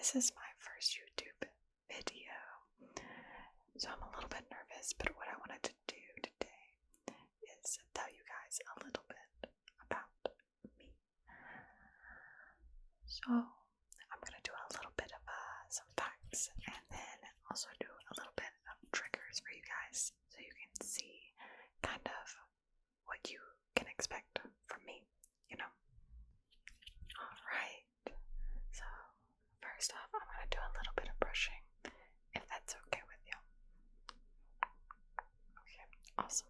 This is my first YouTube video, so I'm a little bit nervous, but what I wanted to do today is tell you guys a little bit about me. So I'm going to do a little bit of some facts, and then also do a little bit of triggers for you guys, so you can see kind of what you can expect from me, you know? Alright, so first off, I'm going to do a little bit of brushing, if that's okay with you. Okay, awesome.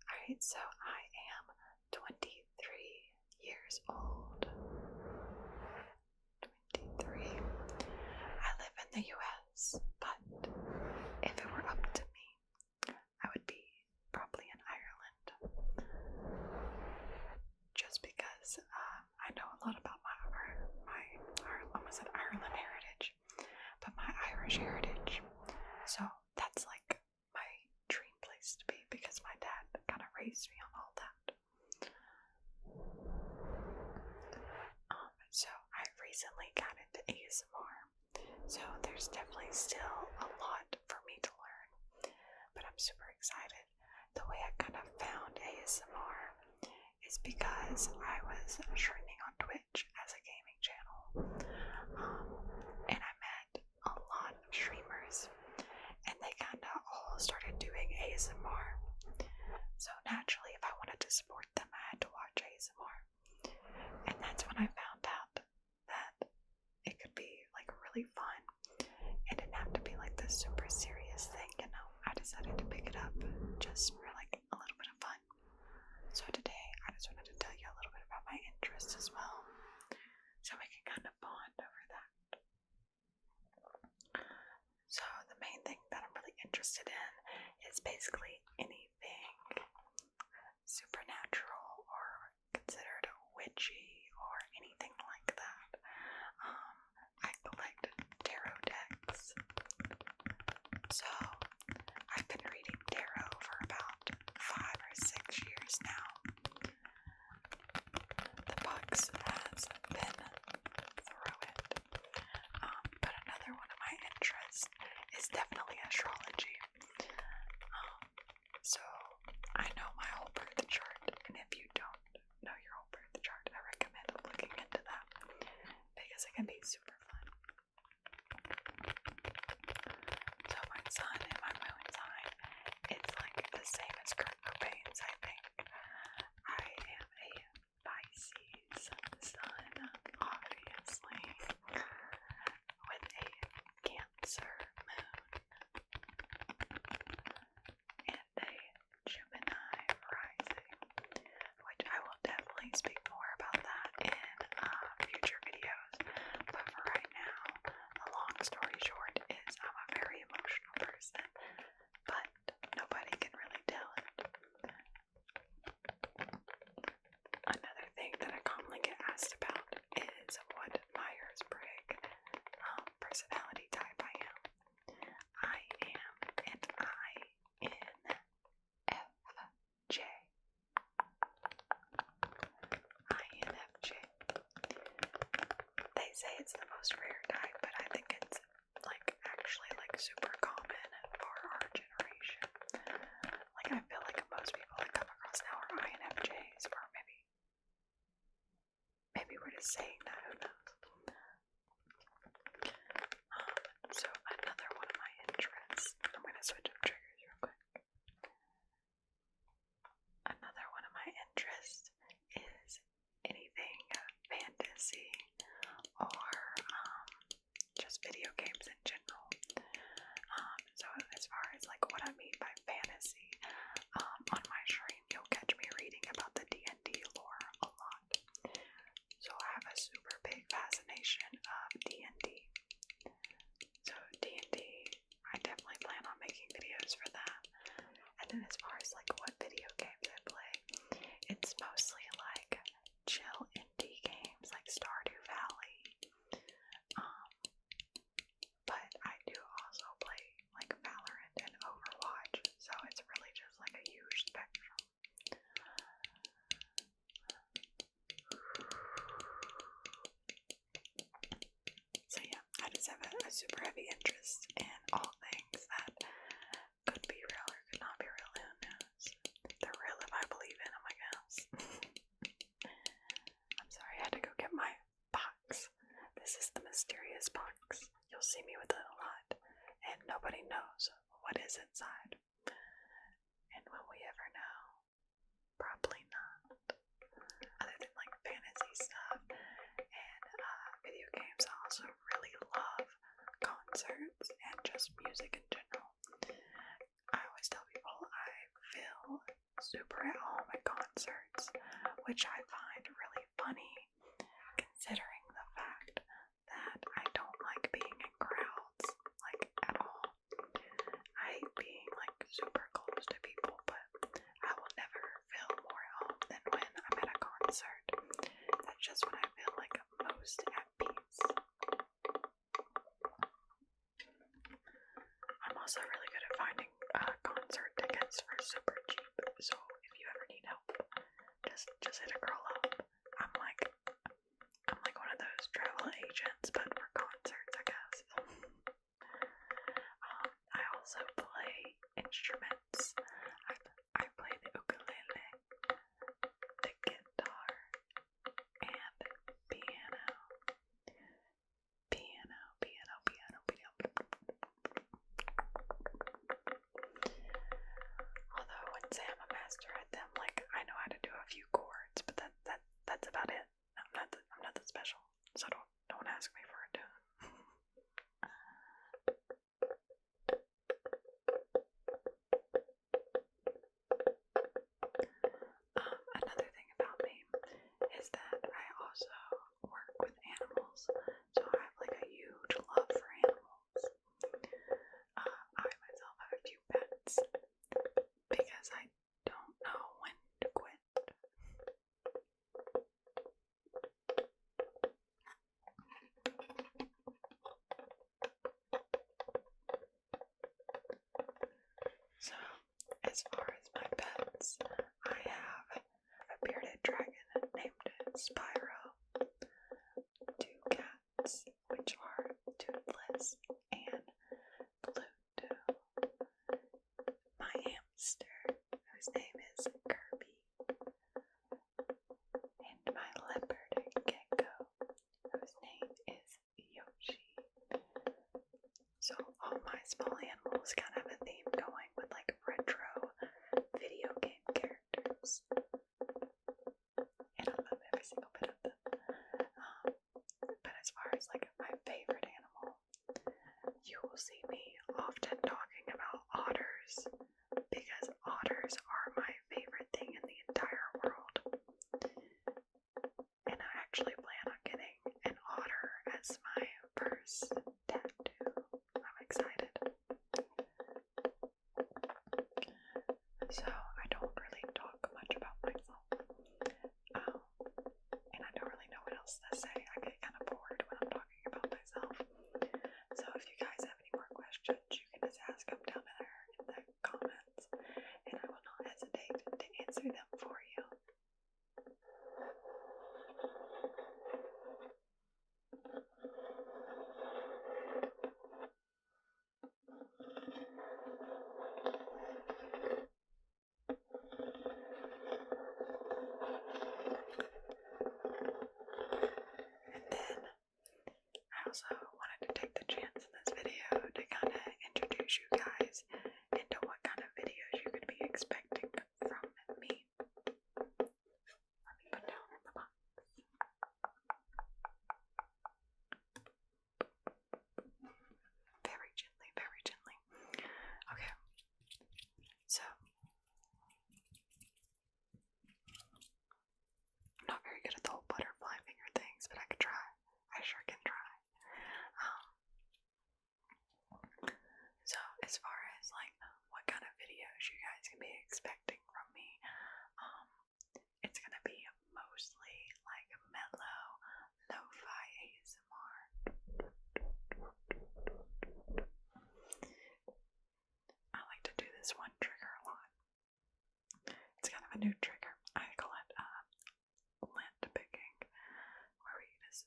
Alright, so I am 23 years old. 23. I live in the US, but if it were up to me, I would be probably in Ireland. Just because I know a lot about my almost said Ireland heritage, but my Irish heritage. So that's like my dream place to be, because my dad kind of raised me on all that. So I recently got into ASMR, so there's definitely still a lot for me to learn, but I'm super excited. The way I kind of found ASMR is because I was streaming on Twitch as a gaming channel, and I met a lot of streamers, and they kind of all started doing ASMR. So naturally, if I wanted to support them, I had to watch ASMR. And that's when I found out that it could be like really fun. It didn't have to be like this super serious thing, you know. I decided to pick it up just for like a little bit of fun. So today, I just wanted to tell you a little bit about my interests as well, so we can kind of bond over that. So the main thing that I'm really interested in is basically anything supernatural or considered witchy or anything like that. I collect tarot decks. So I've been reading tarot for about 5 or 6 years now. The books has been through it. But another one of my interests is definitely astrology. So I know my whole birth chart, and if you don't know your whole birth chart, I recommend looking into that, because it can be super fun. So my sun and my moon sign, it's like the same as Kurt Cobain's, I think. I am a Pyesees sun, obviously, with a Cancer moon and a Gemini rising, which I will definitely speak more about that in future videos. But for right now, the long story short is I'm a very emotional person, but nobody can really tell it. Another thing that I commonly get asked about is what Myers-Briggs personality type I am. I am an INFJ. INFJ. They say it's the most rare type, but I think it's like actually like super common for our generation. Like I feel like most people I come across now are INFJs, or maybe we're just saying that, who knows. So another one of my interests, I'm going to switch up triggers real quick. Another one of my interests is anything fantasy or just video games in general. So as far as like what I mean by fantasy, on my stream you'll catch me reading about the D&D lore a lot. So I have a super super heavy interest in all things that could be real or could not be real. Who knows? They're real if I believe in them, I guess. I'm sorry, I had to go get my box. This is the mysterious box. You'll see me with it a lot, and nobody knows what is inside. And will we ever know? Probably not. Other than like fantasy stuff and video games, I also really love concerts and just music in general. I always tell people I feel super at home at concerts, which I find really funny considering the fact that I don't like being in crowds, like at all. I hate being like super close to people, but I will never feel more at home than when I'm at a concert. That's just when I feel like most at peace. I'm also really good at finding concert tickets for super cheap, so if you ever need help, just hit a girl up. I'm like one of those travel agents, but for concerts, I guess. I also play instruments. I play the ukulele, the guitar, and piano. Although I wouldn't say I'm a master at them, like I know how to do a few chords, but that's about it. I'm not that special, so don't ask me for a tune. Another thing about me is that I also work with animals, so I have like a huge love for animals. I myself have a few pets because I don't know when to quit. So, as far as my pets, I have a bearded dragon named Spyro, 2 cats, which are Toothless and Pluto, my hamster, whose name is Kirby, and my leopard gecko, whose name is Yoshi. So all my small animals kind of have a theme going with like retro video game characters, and I love every single bit of them. But as far as like my favorite animal, you will see me often talking about otters, because otters are my favorite thing in the entire world. And I actually plan on getting an otter as my first tattoo. I'm excited. So I don't really talk much about myself. And I don't really know what else to say. I get kind of bored when I'm talking about myself. So if you guys have any more questions, you can just ask them down there in the comments, and I will not hesitate to answer them for you. And then I also wanted to take the chance in this video to kind of introduce you guys into what kind of videos you could be expecting from me. Let me put down in the box. Very gently, very gently. Okay, so I'm not very good at the whole butterfly finger things, but I could try. I sure can try. So as far as like what kind of videos you guys can be expecting from me, it's gonna be mostly like mellow, lo-fi ASMR. I like to do this one trigger a lot. It's kind of a new trigger. I call it lint picking, where we just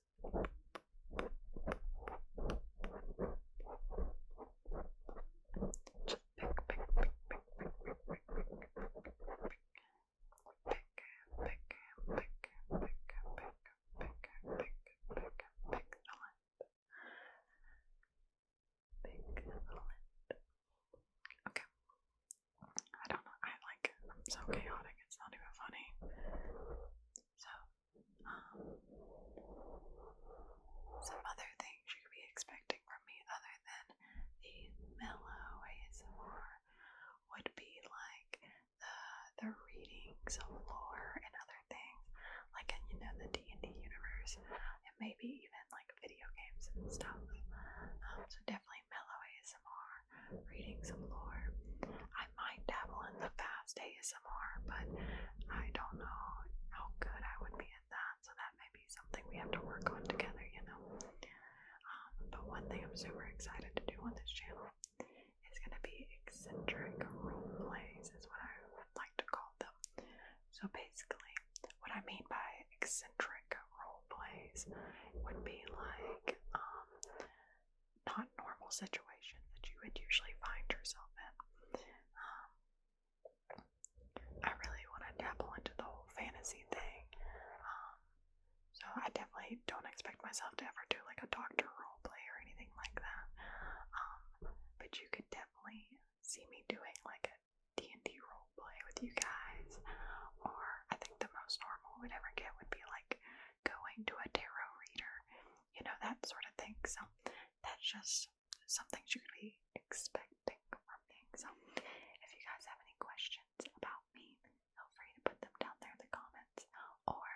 some lore and other things, like in, the D&D universe, and maybe even like video games and stuff. So definitely mellow ASMR, reading some lore. I might dabble in the fast ASMR, but I don't know how good I would be at that, so that may be something we have to work on together, But one thing I'm super excited to do on this channel is going to be eccentric role plays, is what I would like to call them. So basically, what I mean by eccentric role plays would be like not normal situations that you would usually find yourself in. I really want to dabble into the whole fantasy thing. So I definitely don't expect myself to ever do like a doctor role play or anything like that. But you could definitely see me doing like a D&D role play with you guys. Or I think the most normal we'd ever get would be like going to a tarot reader, that sort of thing. So that's just something you could be expecting from me. So if you guys have any questions about me, feel free to put them down there in the comments. Or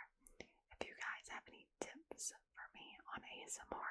if you guys have any tips for me on ASMR